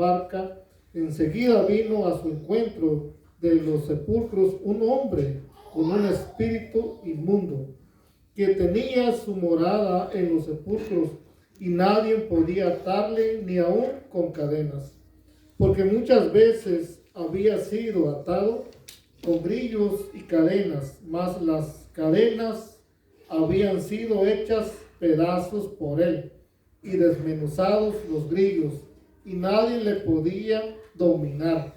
barca, enseguida vino a su encuentro de los sepulcros un hombre con un espíritu inmundo, que tenía su morada en los sepulcros, y nadie podía atarle ni aun con cadenas, porque muchas veces había sido atado con grillos y cadenas, mas las cadenas habían sido hechas pedazos por él, y desmenuzados los grillos, y nadie le podía dominar.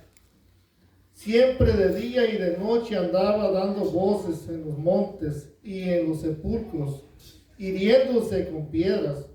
Siempre de día y de noche andaba dando voces en los montes y en los sepulcros, hiriéndose con piedras.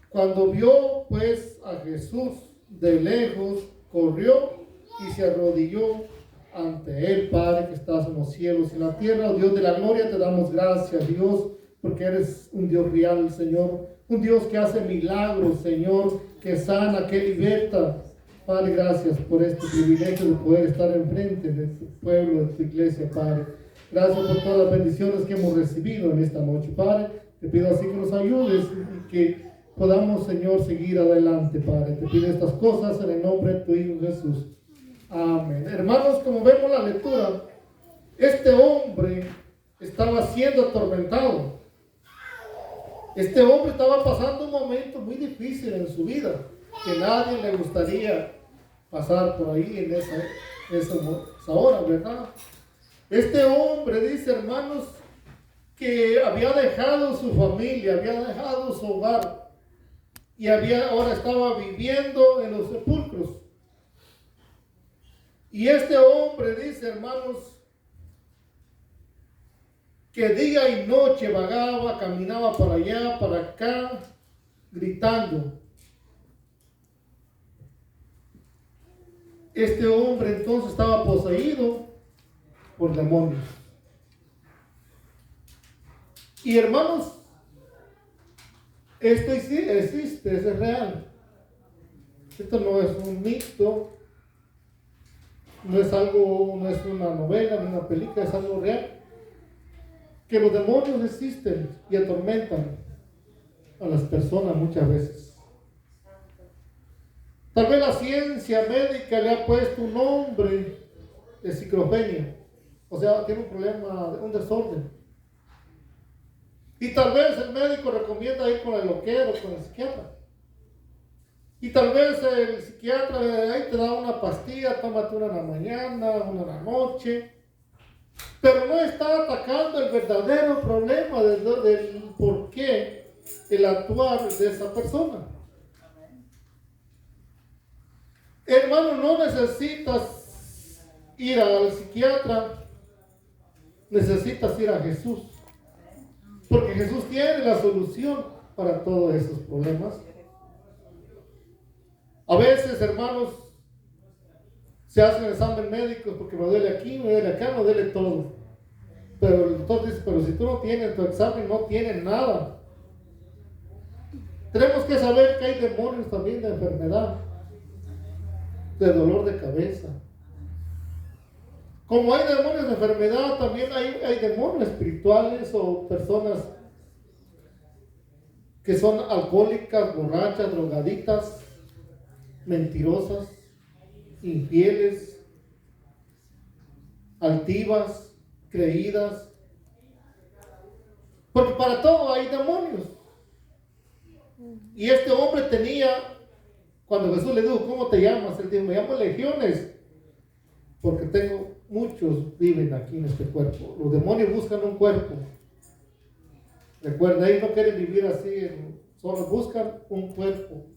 Cuando vio pues a Jesús de lejos, corrió y se arrodilló ante él. Padre que estás en los cielos y en la tierra, oh Dios de la gloria, te damos gracias, Dios, porque eres un Dios real, Señor, un Dios que hace milagros, Señor, que sana, que liberta. Padre, gracias por este privilegio de poder estar enfrente de tu pueblo, de tu iglesia, Padre. Gracias por todas las bendiciones que hemos recibido en esta noche, Padre. Te pido así que nos ayudes y que podamos, Señor, seguir adelante, Padre. Te pido estas cosas en el nombre de tu Hijo Jesús. Amén. Hermanos, como vemos la lectura, este hombre estaba siendo atormentado. Este hombre estaba pasando un momento muy difícil en su vida, que nadie le gustaría pasar por ahí en esa hora, ¿verdad? Este hombre dice, hermanos, que había dejado su familia, había dejado su hogar y ahora estaba viviendo en los sepulcros. Y este hombre dice, hermanos, que día y noche vagaba, caminaba para allá, para acá, gritando. Este hombre entonces estaba poseído por demonios. Y hermanos, esto existe, es real. Esto no es un mito, no es una novela, ni una película, es algo real. Que los demonios existen y atormentan a las personas muchas veces. Tal vez la ciencia médica le ha puesto un nombre de esquizofrenia, o sea, tiene un problema, un desorden. Y tal vez el médico recomienda ir con el loquero, con el psiquiatra. Y tal vez el psiquiatra ahí te da una pastilla, tómate una en la mañana, una en la noche. Pero no está atacando el verdadero problema del por qué el actuar de esa persona. Hermano, no necesitas ir al psiquiatra, necesitas ir a Jesús. Porque Jesús tiene la solución para todos esos problemas. A veces, hermanos, se hacen exámenes médicos porque me duele aquí, me duele acá, me duele todo. Pero el doctor dice, pero si tú no tienes tu examen, no tienes nada. Tenemos que saber que hay demonios también de enfermedad, de dolor de cabeza. Como hay demonios de enfermedad, también hay demonios espirituales o personas que son alcohólicas, borrachas, drogaditas, mentirosas, infieles, altivas, creídas. Porque para todo hay demonios. Y este hombre tenía, cuando Jesús le dijo, ¿cómo te llamas? Él dijo, me llamo Legiones, porque muchos viven aquí en este cuerpo. Los demonios buscan un cuerpo. Recuerda, ellos no quieren vivir así, solo buscan un cuerpo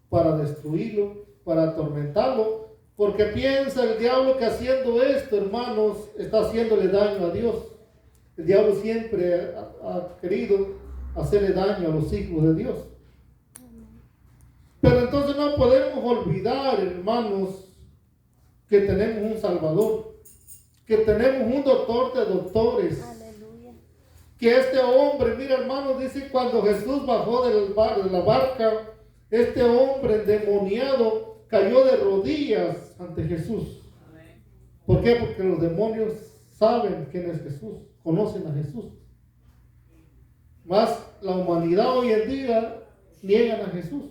para destruirlo, para atormentarlo, porque piensa el diablo que haciendo esto, hermanos, está haciéndole daño a Dios. El diablo siempre ha querido hacerle daño a los hijos de Dios. Pero entonces no podemos olvidar, hermanos, que tenemos un Salvador, que tenemos un doctor de doctores. Aleluya. Que este hombre, mira, hermanos, dice cuando Jesús bajó de la barca, este hombre endemoniado cayó de rodillas ante Jesús. ¿Por qué? Porque los demonios saben quién es Jesús, conocen a Jesús. Más la humanidad hoy en día niegan a Jesús,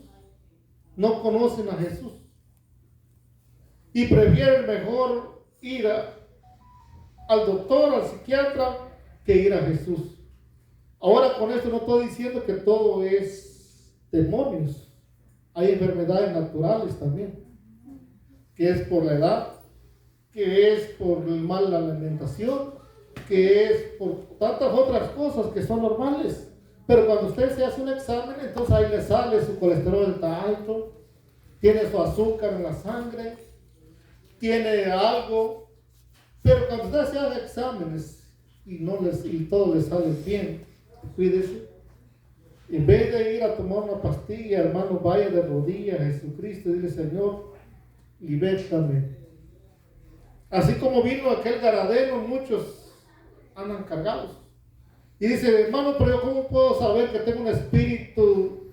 no conocen a Jesús. y prefieren mejor ir al doctor, al psiquiatra, que ir a Jesús. Ahora con esto no estoy diciendo que todo es demonios. Hay enfermedades naturales también, que es por la edad, que es por el mal alimentación, que es por tantas otras cosas que son normales. Pero cuando usted se hace un examen, entonces ahí le sale su colesterol está alto, tiene su azúcar en la sangre, tiene algo. Pero cuando usted se hace exámenes y todo le sale bien, cuídese. En vez de ir a tomar una pastilla, hermano, vaya de rodillas a Jesucristo y dile: Señor, libértame. Así como vino aquel Gadareno, muchos andan cargados. Y dice: hermano, pero yo ¿cómo puedo saber que tengo un espíritu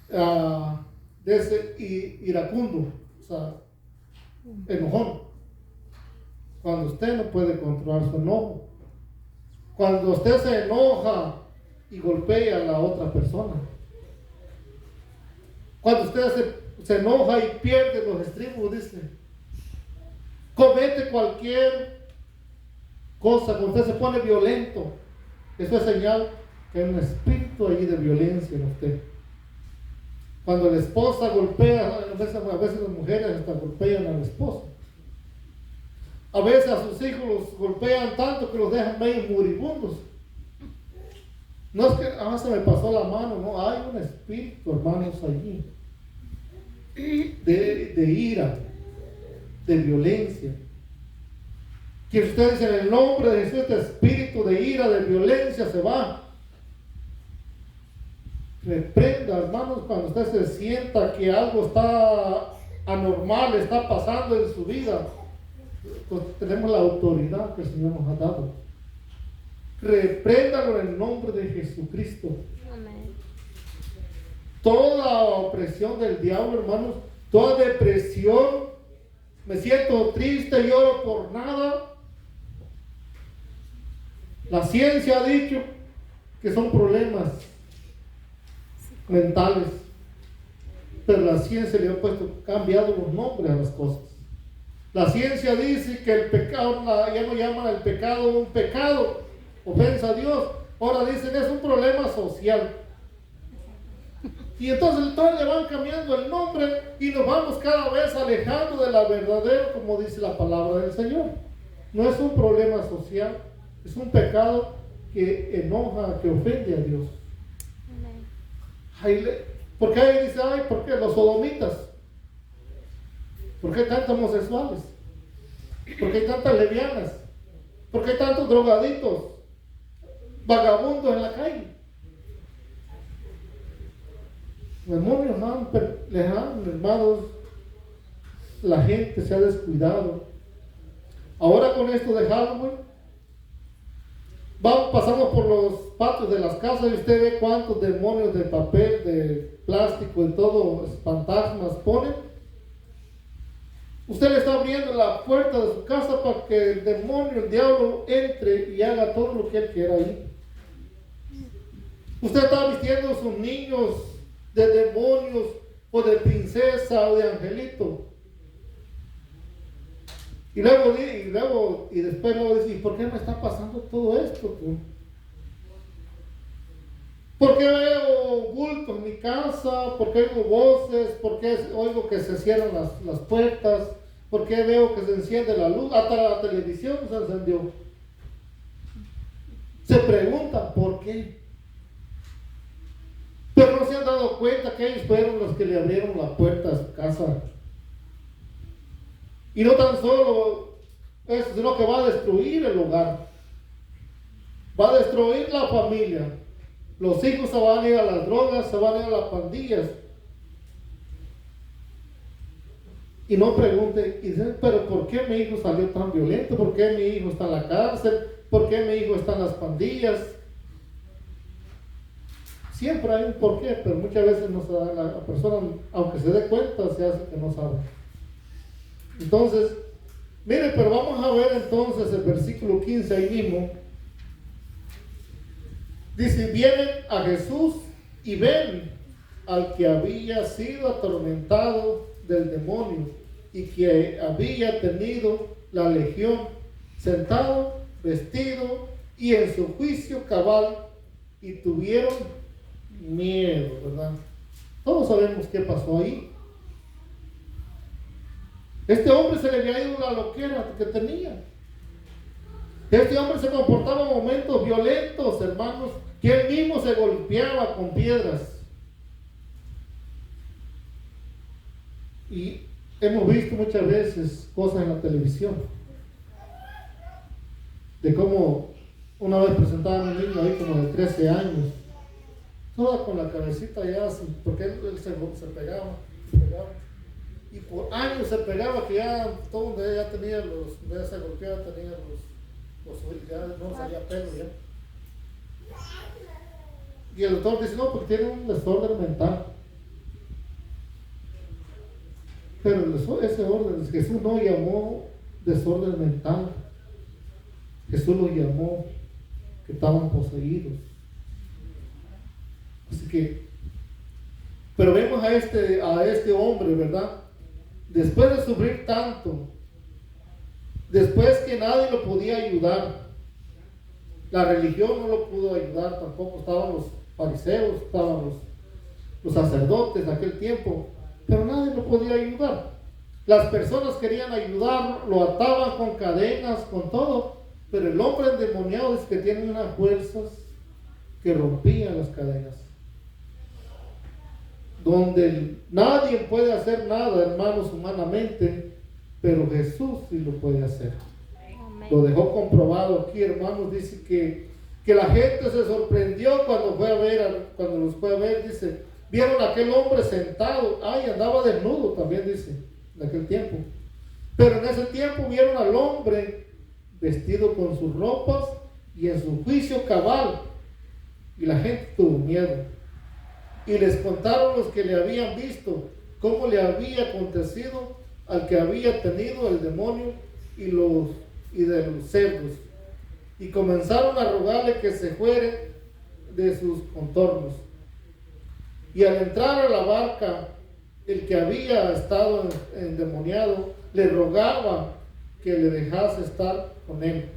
de ese iracundo? O sea, enojón. Cuando usted no puede controlar su enojo. Cuando usted se enoja y golpea a la otra persona. Cuando usted se enoja y pierde los estribos, dice. Comete cualquier cosa, cuando usted se pone violento, eso es señal que hay un espíritu ahí de violencia en usted. Cuando la esposa golpea, a veces las mujeres hasta golpean al esposo. A veces a sus hijos los golpean tanto que los dejan medio moribundos. No es que se me pasó la mano, no, hay un espíritu, hermanos, allí de ira, de violencia. Que ustedes en el nombre de Jesús, este espíritu de ira, de violencia se va. Reprenda, hermanos, cuando usted se sienta que algo está anormal, está pasando en su vida, pues tenemos la autoridad que el Señor nos ha dado. Repréndalo en el nombre de Jesucristo. Amén. Toda opresión del diablo, hermanos, toda depresión, me siento triste, lloro por nada. La ciencia ha dicho que son problemas mentales, pero la ciencia le ha cambiado los nombres a las cosas. La ciencia dice que el pecado, ya no llaman al pecado un pecado, ofensa a Dios. Ahora dicen es un problema social. Y entonces todos le van cambiando el nombre y nos vamos cada vez alejando de la verdadera, como dice la palabra del Señor. No es un problema social, es un pecado que enoja, que ofende a Dios. Porque ahí dice, ¿por qué los sodomitas? ¿Por qué tantos homosexuales? ¿Por qué tantas lesbianas? ¿Por qué tantos drogaditos? Vagabundos en la calle. Los demonios hermanos, la gente se ha descuidado. Ahora con esto de Halloween, pasamos por los patios de las casas y usted ve cuántos demonios de papel, de plástico y todo, fantasmas ponen. Usted le está abriendo la puerta de su casa para que el demonio, el diablo, entre y haga todo lo que él quiera ahí. Usted está vistiendo a sus niños de demonios o de princesa o de angelito. Y después dice, ¿y por qué me está pasando todo esto? ¿Por qué veo bultos en mi casa? ¿Por qué oigo voces? ¿Por qué oigo que se cierran las puertas? ¿Por qué veo que se enciende la luz? Hasta la televisión se encendió. Se preguntan ¿por qué? Pero no se han dado cuenta que ellos fueron los que le abrieron la puerta a su casa. Y no tan solo eso, sino que va a destruir el hogar. Va a destruir la familia. Los hijos se van a ir a las drogas, se van a ir a las pandillas. Y no pregunten, y dicen, pero ¿por qué mi hijo salió tan violento? ¿Por qué mi hijo está en la cárcel? ¿Por qué mi hijo está en las pandillas? Siempre hay un porqué, pero muchas veces no se da, la persona, aunque se dé cuenta, se hace que no sabe. Entonces, mire, pero vamos a ver entonces el versículo 15 ahí mismo. Dice, vienen a Jesús y ven al que había sido atormentado del demonio y que había tenido la legión, sentado, vestido y en su juicio cabal, y tuvieron miedo, ¿verdad? Todos sabemos qué pasó ahí. Este hombre se le había ido la loquera que tenía. Este hombre se comportaba en momentos violentos, hermanos, que él mismo se golpeaba con piedras. Y hemos visto muchas veces cosas en la televisión de cómo una vez presentaban a un niño ahí como de 13 años, toda con la cabecita ya así, porque él se pegaba, y por años se pegaba, que ya todo donde ya tenía donde se golpeaba tenía ya no salía pelo ya. Y el doctor dice, no, porque tiene un desorden mental. Pero ese orden, Jesús no llamó desorden mental. Jesús lo llamó que estaban poseídos. Así que, pero vemos a este hombre, ¿verdad? Después de sufrir tanto, después que nadie lo podía ayudar, la religión no lo pudo ayudar tampoco, estaban los fariseos, estaban los sacerdotes de aquel tiempo, pero nadie lo podía ayudar. Las personas querían ayudarlo, lo ataban con cadenas, con todo, pero el hombre endemoniado es que tiene unas fuerzas que rompían las cadenas. Donde nadie puede hacer nada, hermanos, humanamente, pero Jesús sí lo puede hacer. Amén. Lo dejó comprobado aquí, hermanos. Dice que la gente se sorprendió cuando los fue a ver, dice, vieron a aquel hombre sentado, andaba desnudo también, dice, en aquel tiempo. Pero en ese tiempo vieron al hombre vestido con sus ropas y en su juicio cabal, y la gente tuvo miedo. Y les contaron los que le habían visto cómo le había acontecido al que había tenido el demonio y de los cerdos. Y comenzaron a rogarle que se fuere de sus contornos. Y al entrar a la barca, el que había estado endemoniado le rogaba que le dejase estar con él.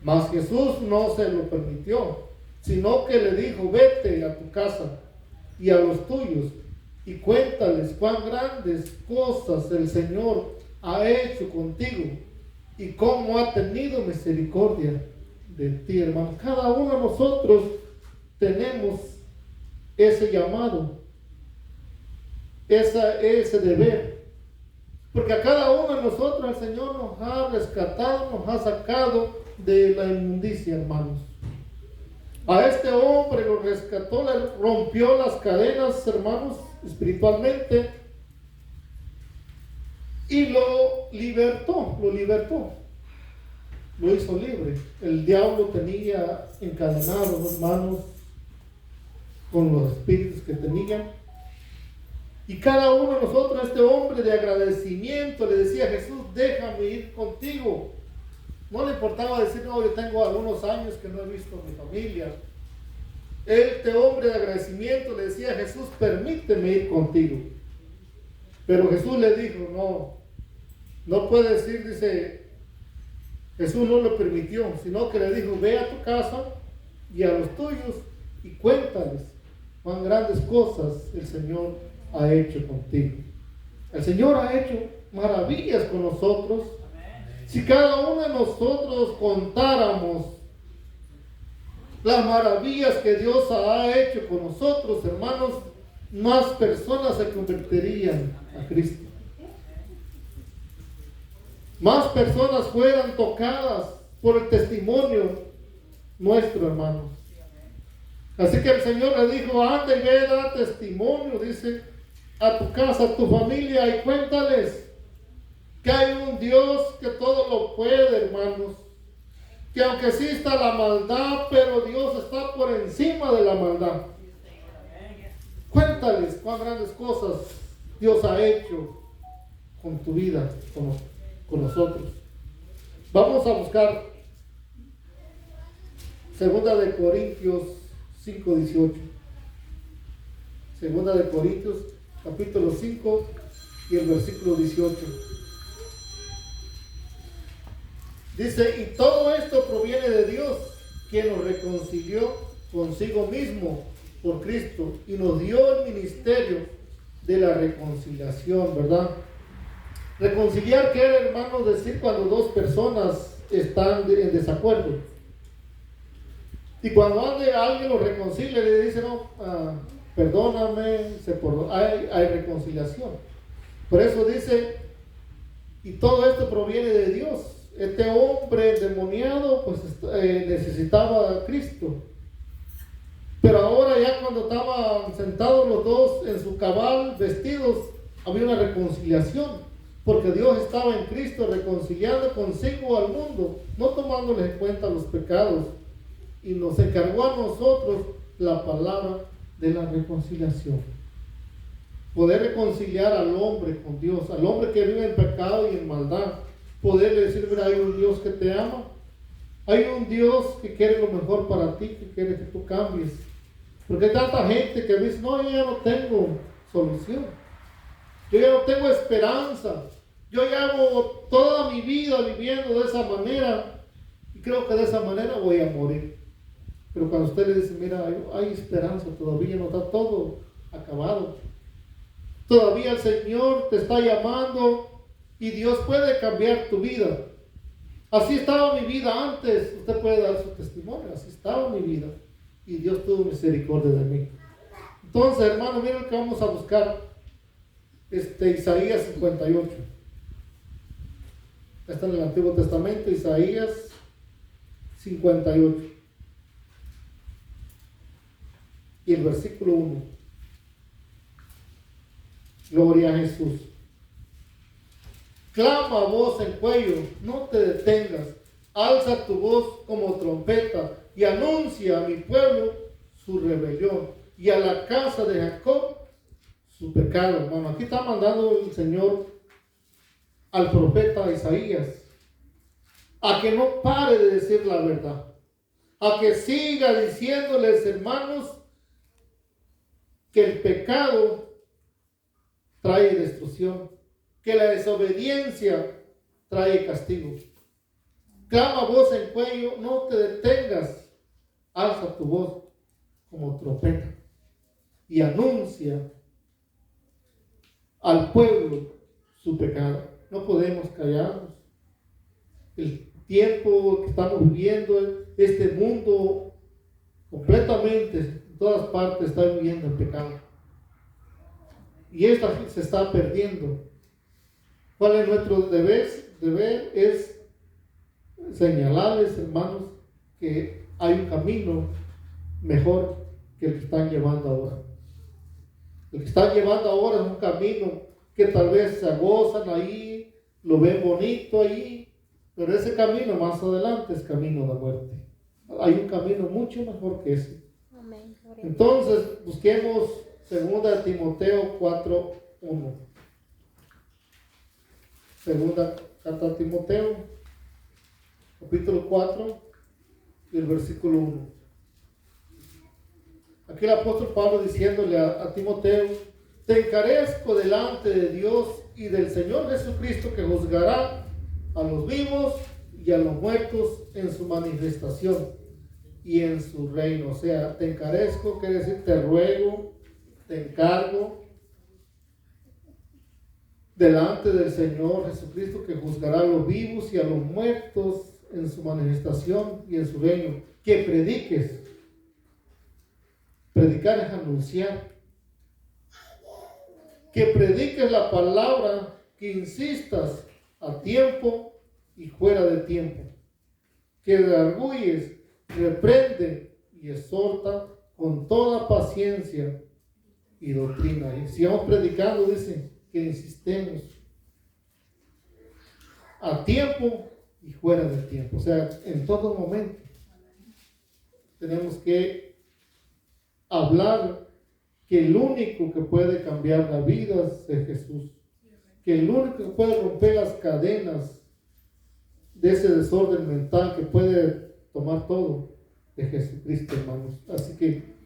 Mas Jesús no se lo permitió, sino que le dijo, vete a tu casa y a los tuyos y cuéntales cuán grandes cosas el Señor ha hecho contigo y cómo ha tenido misericordia de ti, hermano. Cada uno de nosotros tenemos ese llamado, ese deber, porque a cada uno de nosotros el Señor nos ha rescatado, nos ha sacado de la inmundicia, hermanos. A este hombre lo rescató, le rompió las cadenas, hermanos, espiritualmente, y lo libertó, lo hizo libre. El diablo tenía encadenado, hermanos, con los espíritus que tenían. Y cada uno de nosotros, este hombre de agradecimiento, le decía a Jesús, déjame ir contigo. No le importaba decir, no, yo tengo algunos años que no he visto a mi familia. Este hombre de agradecimiento le decía a Jesús, permíteme ir contigo. Pero Jesús le dijo, no puede decir, dice, Jesús no lo permitió, sino que le dijo, ve a tu casa y a los tuyos y cuéntales cuán grandes cosas el Señor ha hecho contigo. El Señor ha hecho maravillas con nosotros. Si cada uno de nosotros contáramos las maravillas que Dios ha hecho con nosotros, hermanos, más personas se convertirían a Cristo. Más personas fueran tocadas por el testimonio nuestro, hermanos. Así que el Señor le dijo, anda y ve, da testimonio, dice, a tu casa, a tu familia, y cuéntales que hay un Dios que todo lo puede, hermanos. Que aunque exista la maldad, pero Dios está por encima de la maldad. Cuéntales cuán grandes cosas Dios ha hecho con tu vida, con nosotros. Vamos a buscar 2 de Corintios 5:18. 2 de Corintios capítulo 5, y el versículo 18. Dice, y todo esto proviene de Dios, quien nos reconcilió consigo mismo por Cristo y nos dio el ministerio de la reconciliación, ¿verdad? Reconciliar, ¿qué era, hermano? Decir cuando dos personas están en desacuerdo. Y cuando alguien lo reconcilia, le dice, no, perdóname, hay reconciliación. Por eso dice, y todo esto proviene de Dios. Este hombre endemoniado pues necesitaba a Cristo. Pero ahora ya cuando estaban sentados los dos en su cabal, vestidos, había una reconciliación. Porque Dios estaba en Cristo reconciliando consigo al mundo, no tomándoles en cuenta los pecados. Y nos encargó a nosotros la palabra de la reconciliación. Poder reconciliar al hombre con Dios, al hombre que vive en pecado y en maldad. Poderle decir, mira, hay un Dios que te ama. Hay un Dios que quiere lo mejor para ti, que quiere que tú cambies. Porque hay tanta gente que dice, no, yo ya no tengo solución. Yo ya no tengo esperanza. Yo llevo toda mi vida viviendo de esa manera. Y creo que de esa manera voy a morir. Pero cuando usted le dice, mira, hay esperanza, todavía no está todo acabado. Todavía el Señor te está llamando y Dios puede cambiar tu vida. Así estaba mi vida antes. Usted puede dar su testimonio. Así estaba mi vida. Y Dios tuvo misericordia de mí. Entonces, hermano, miren que vamos a buscar Isaías 58. Está en el Antiguo Testamento, Isaías 58. Y el versículo 1. Gloria a Jesús. Clama a voz en cuello, no te detengas. Alza tu voz como trompeta y anuncia a mi pueblo su rebelión y a la casa de Jacob su pecado. Hermano, aquí está mandando el Señor al profeta Isaías a que no pare de decir la verdad, a que siga diciéndoles, hermanos, que el pecado trae destrucción, que la desobediencia trae castigo. Clama voz en cuello, no te detengas, alza tu voz como trompeta y anuncia al pueblo su pecado. No podemos callarnos. El tiempo que estamos viviendo, este mundo completamente, en todas partes, está viviendo el pecado. Y esta se está perdiendo. ¿Cuál es nuestro deber? Deber es señalarles, hermanos, que hay un camino mejor que el que están llevando ahora. El que están llevando ahora es un camino que tal vez se gozan ahí, lo ven bonito ahí, pero ese camino más adelante es camino de muerte. Hay un camino mucho mejor que ese. Amén. Entonces, busquemos 2 Timoteo 4:1. Segunda carta a Timoteo, capítulo 4, y el versículo 1. Aquí el apóstol Pablo diciéndole a Timoteo, te encarezco delante de Dios y del Señor Jesucristo, que juzgará a los vivos y a los muertos en su manifestación y en su reino. O sea, te encarezco, quiere decir te ruego, te encargo delante del Señor Jesucristo, que juzgará a los vivos y a los muertos en su manifestación y en su reino, que prediques. Predicar es anunciar. Que prediques la palabra, que insistas a tiempo y fuera de tiempo. Que redarguyes, reprende y exhorta con toda paciencia y doctrina. Y sigamos predicando, dice, que insistemos a tiempo y fuera de tiempo. O sea, en todo momento tenemos que hablar que el único que puede cambiar la vida es Jesús, que el único que puede romper las cadenas de ese desorden mental, que puede tomar todo, de Jesucristo, hermanos. Así que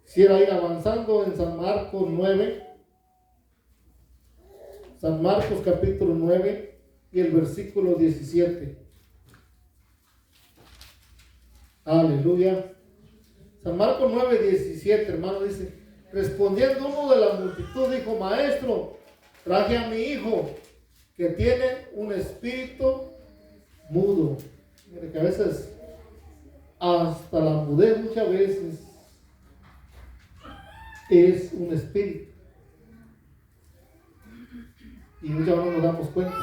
quisiera ir avanzando en San Marcos 9, San Marcos capítulo 9 y el versículo 17. Aleluya. San Marcos 9, 17, hermano, dice: respondiendo uno de la multitud, dijo: maestro, traje a mi hijo que tiene un espíritu mudo. Mire que a veces, hasta la mudez muchas veces es un espíritu. Y muchas veces no nos damos cuenta.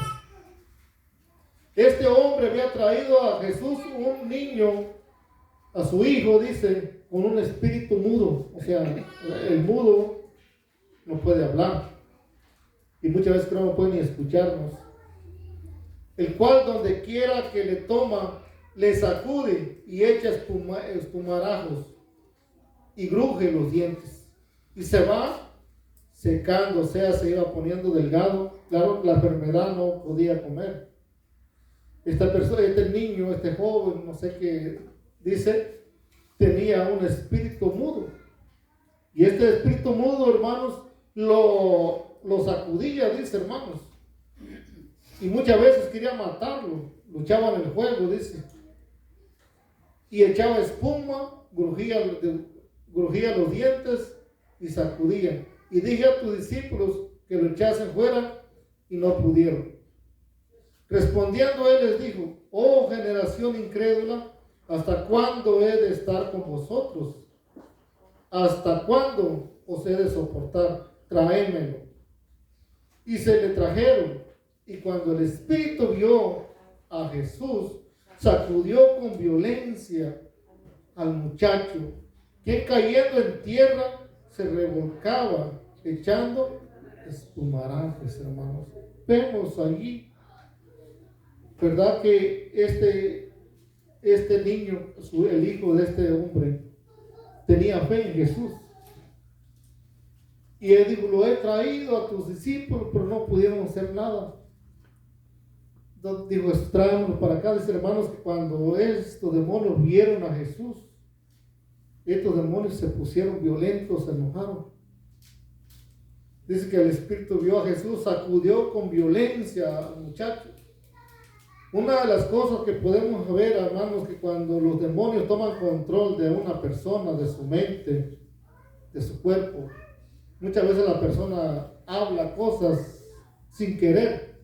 Este hombre había traído a Jesús un niño, a su hijo, dice, con un espíritu mudo. O sea, el mudo no puede hablar. Y muchas veces creo no puede ni escucharnos. El cual donde quiera que le toma, le sacude y echa espumarajos y gruje los dientes. Y se va secando, o sea, se iba poniendo delgado. Claro, la enfermedad no podía comer. Esta persona, este niño, este joven, no sé qué dice, tenía un espíritu mudo. Y este espíritu mudo, hermanos, lo sacudía, dice, hermanos. Y muchas veces quería matarlo. Luchaba en el juego, dice. Y echaba espuma, grujía los dientes y sacudía. Y dije a tus discípulos que lo echasen fuera y no pudieron. Respondiendo él les dijo: oh generación incrédula, ¿hasta cuándo he de estar con vosotros? ¿Hasta cuándo os he de soportar? Traémelo. Y se le trajeron. Y cuando el espíritu vio a Jesús, sacudió con violencia al muchacho, que cayendo en tierra se revolcaba, echando espumarajos, hermanos. Vemos allí, ¿verdad?, que este niño, el hijo de este hombre, tenía fe en Jesús. Y él dijo: lo he traído a tus discípulos, pero no pudieron hacer nada. Entonces dijo: tráemelo para acá. Dice, hermanos, que cuando estos demonios vieron a Jesús, estos demonios se pusieron violentos, se enojaron. Dice que el espíritu vio a Jesús, sacudió con violencia al muchacho. Una de las cosas que podemos ver, hermanos, que cuando los demonios toman control de una persona, de su mente, de su cuerpo, muchas veces la persona habla cosas sin querer.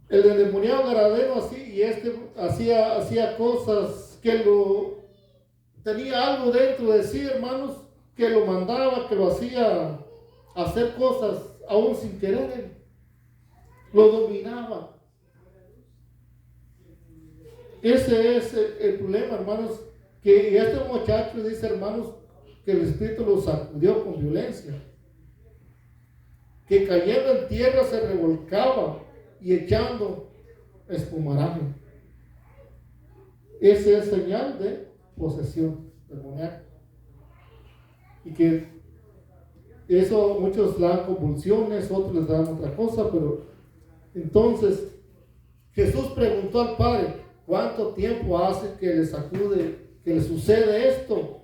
El endemoniado Gadareno así, y hacía cosas que tenía algo dentro de sí, hermanos, que lo mandaba, que lo hacía hacer cosas aún sin querer. Lo dominaba. Ese es el problema, hermanos, que este muchacho dice, hermanos, que el espíritu lo sacudió con violencia, que cayendo en tierra se revolcaba y echando espumaraje. Esa es señal de posesión demoníaca. Y que eso muchos le dan convulsiones, otros les dan otra cosa, pero entonces Jesús preguntó al Padre: ¿cuánto tiempo hace que le sucede esto?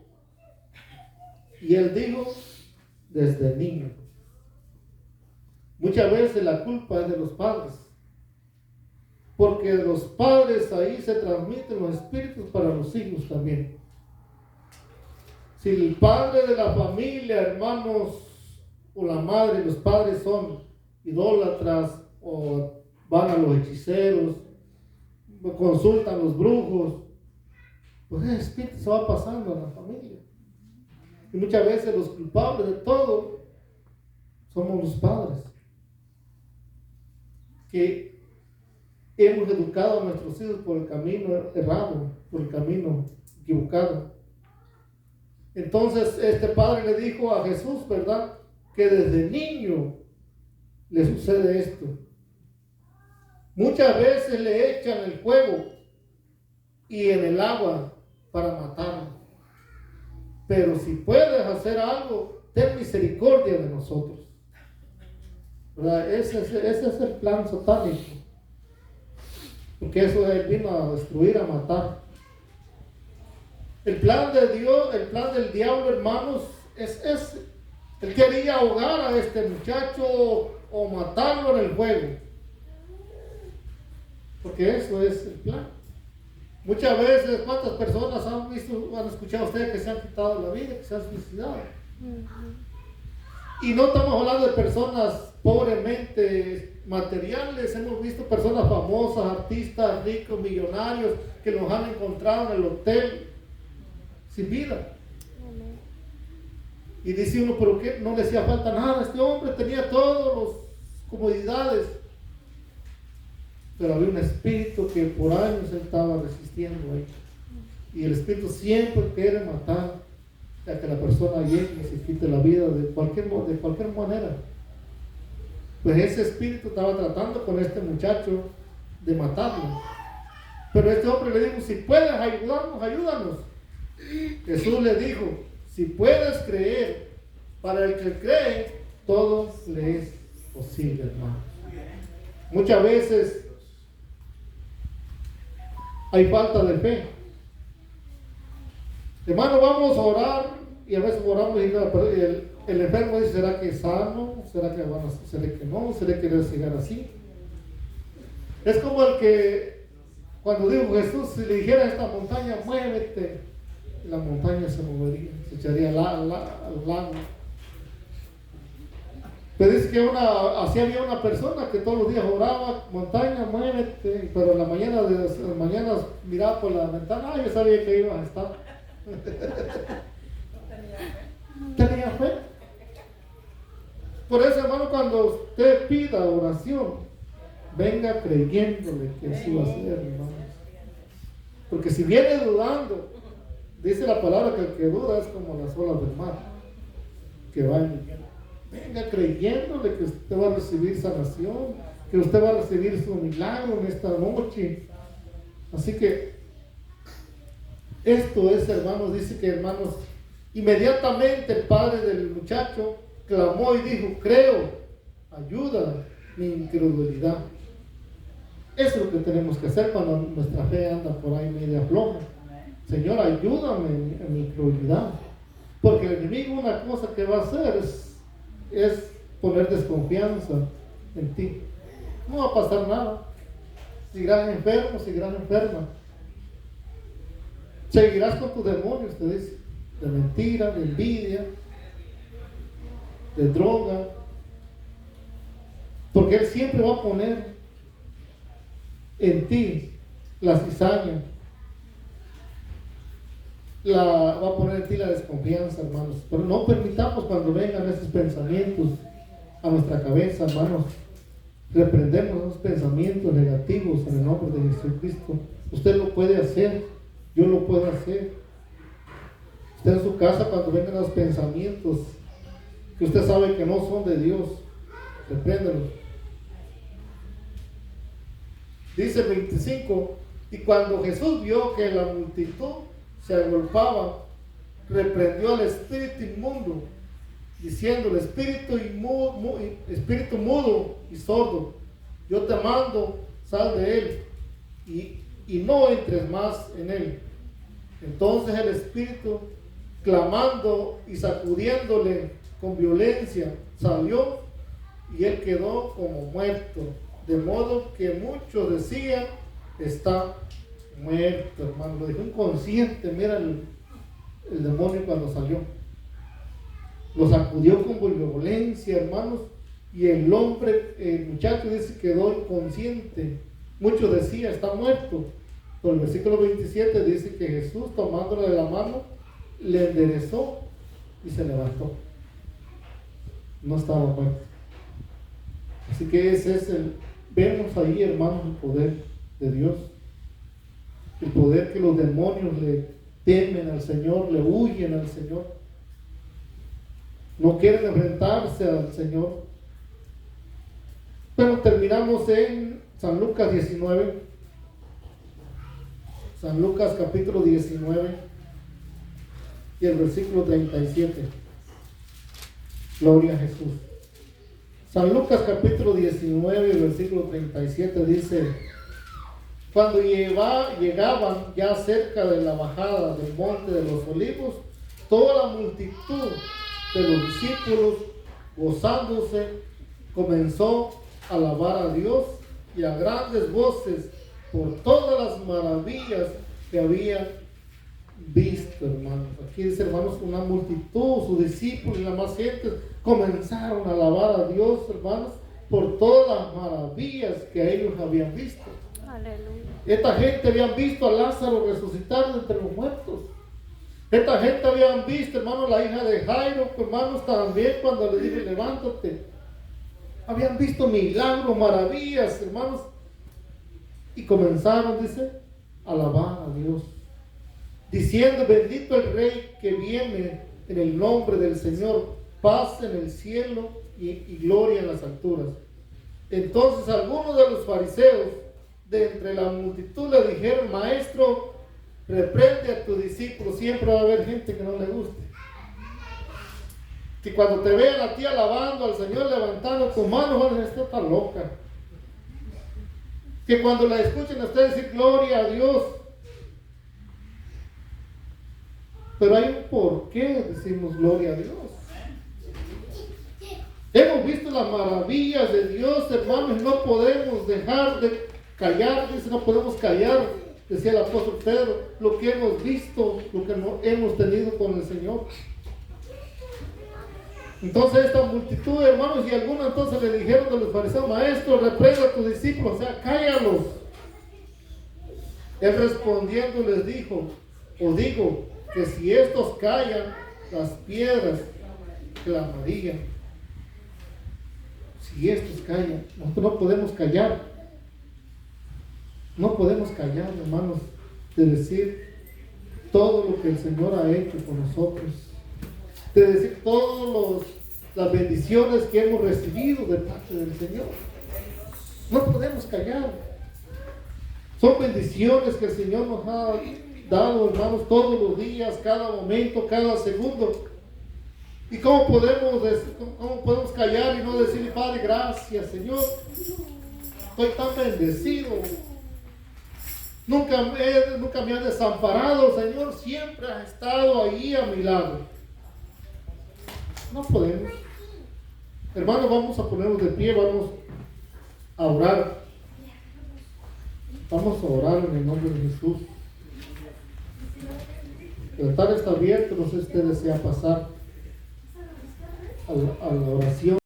Y él dijo: desde niño. Muchas veces la culpa es de los padres, porque de los padres ahí se transmiten los espíritus para los hijos también. Si el padre de la familia, hermanos, o la madre, los padres son idólatras, o van a los hechiceros, o consultan a los brujos, pues el espíritu se va pasando en la familia. Y muchas veces los culpables de todo somos los padres, que hemos educado a nuestros hijos por el camino errado, por el camino equivocado. Entonces este padre le dijo a Jesús, ¿verdad?, que desde niño le sucede esto. Muchas veces le echan el fuego y en el agua para matarlo. Pero si puedes hacer algo, ten misericordia de nosotros. ¿Verdad? Ese es el plan satánico. Porque eso él vino a destruir, a matar. El plan de Dios, el plan del diablo, hermanos, es ese. Él quería ahogar a este muchacho o matarlo en el juego. Porque eso es el plan. Muchas veces, ¿cuántas personas han escuchado ustedes que se han quitado la vida, que se han suicidado? Y no estamos hablando de personas pobremente materiales, hemos visto personas famosas, artistas, ricos, millonarios, que los han encontrado en el hotel sin vida. Y dice uno, pero ¿qué? No le hacía falta nada, este hombre tenía todas las comodidades. Pero había un espíritu que por años él estaba resistiendo ahí. Y el espíritu siempre quiere matar a que la persona llegue y se quite la vida de cualquier manera. Pues ese espíritu estaba tratando con este muchacho de matarlo. Pero este hombre le dijo, si puedes ayudarnos, ayúdanos. Jesús le dijo, si puedes creer, para el que cree, todo le es posible, hermano. Muchas veces hay falta de fe. Hermano, vamos a orar y a veces oramos y el enfermo dice, ¿será que es sano? ¿Será que no? ¿Será que debe llegar así? Es como el que cuando dijo Jesús, si le dijera a esta montaña, muévete, la montaña se movería, se echaría al lago. Pero dice que así había una persona que todos los días oraba, montaña, muévete, pero en la mañana miraba por la ventana, yo sabía que iba a estar. Tenía fe. Por eso, hermano, cuando usted pida oración, venga creyéndole que así va a ser, hermano. Porque si viene dudando, dice la palabra que el que duda es como las olas del mar, que va en el viento. Venga creyéndole que usted va a recibir sanación, que usted va a recibir su milagro en esta noche. Así que esto es, hermanos, dice que, hermanos, inmediatamente el padre del muchacho clamó y dijo, creo, ayuda mi incredulidad. Eso es lo que tenemos que hacer cuando nuestra fe anda por ahí media floja. Señor, ayúdame en mi incredulidad. Porque el enemigo una cosa que va a hacer es poner desconfianza en ti. No va a pasar nada. Seguirás enfermo, seguirás enferma. Seguirás con tus demonios, te dice, de mentira, de envidia, de droga. Porque Él siempre va a poner en ti la cizaña. Va a poner en ti la desconfianza, hermanos. Pero no permitamos cuando vengan esos pensamientos a nuestra cabeza, hermanos. Reprendemos esos pensamientos negativos en el nombre de Jesucristo. Usted lo puede hacer, yo lo puedo hacer. Usted en su casa, cuando vengan los pensamientos que usted sabe que no son de Dios, repréndelos. Dice el 25, y cuando Jesús vio que la multitud se agolpaba, reprendió al espíritu inmundo, diciendo, el espíritu mudo y sordo, yo te mando, sal de él, y no entres más en él. Entonces el espíritu, clamando y sacudiéndole con violencia, salió, y él quedó como muerto, de modo que muchos decían, está muerto, hermano. Lo dejó inconsciente. Mira el demonio cuando salió. Lo sacudió con violencia, hermanos. Y el muchacho dice quedó inconsciente. Muchos decían, está muerto. Pero el versículo 27 dice que Jesús, tomándole de la mano, le enderezó y se levantó. No estaba muerto. Así que vemos ahí, hermanos, el poder de Dios. El poder que los demonios le temen al Señor, le huyen al Señor. No quieren enfrentarse al Señor. Pero terminamos en San Lucas 19. San Lucas capítulo 19 y el versículo 37. Gloria a Jesús. San Lucas capítulo 19 y versículo 37 dice, cuando llegaban ya cerca de la bajada del monte de los olivos, toda la multitud de los discípulos, gozándose, comenzó a alabar a Dios y a grandes voces por todas las maravillas que habían visto, hermanos. Aquí dice, hermanos, una multitud, sus discípulos y la más gente comenzaron a alabar a Dios, hermanos, por todas las maravillas que ellos habían visto. Aleluya. Esta gente habían visto a Lázaro resucitar de entre los muertos. Esta gente habían visto, hermanos, la hija de Jairo, hermanos, también cuando le dije, levántate. Habían visto milagros, maravillas, hermanos. Y comenzaron, dice, a alabar a Dios, diciendo, bendito el Rey que viene en el nombre del Señor, paz en el cielo y gloria en las alturas. Entonces algunos de los fariseos de entre la multitud le dijeron, maestro, reprende a tu discípulo. Siempre va a haber gente que no le guste, que cuando te vean a ti alabando al Señor, levantando tus manos, van a decir, esta está loca. Que cuando la escuchen a usted decir gloria a Dios. Pero hay un por qué decimos gloria a Dios. Hemos visto las maravillas de Dios, hermanos, y no podemos dejar de callar. Dice, no podemos callar, decía el apóstol Pedro, lo que hemos visto, lo que hemos tenido con el Señor. Entonces esta multitud, hermanos, y algunos entonces le dijeron de los fariseos, maestro, reprenda a tus discípulos, o sea, cállalos. Él respondiendo les dijo, os digo, que si estos callan, las piedras clamarían. Si estos callan, nosotros no podemos callar. No podemos callar, hermanos, de decir todo lo que el Señor ha hecho con nosotros. De decir todas las bendiciones que hemos recibido de parte del Señor. No podemos callar. Son bendiciones que el Señor nos ha dado, hermanos, todos los días, cada momento, cada segundo. ¿Y cómo podemos callar y no decirle, Padre, gracias, Señor? Estoy tan bendecido. Nunca me has desamparado, Señor. Siempre has estado ahí a mi lado. No podemos. Hermanos, vamos a ponernos de pie, vamos a orar. Vamos a orar en el nombre de Jesús. El altar está abierto, no sé si usted desea pasar a la oración.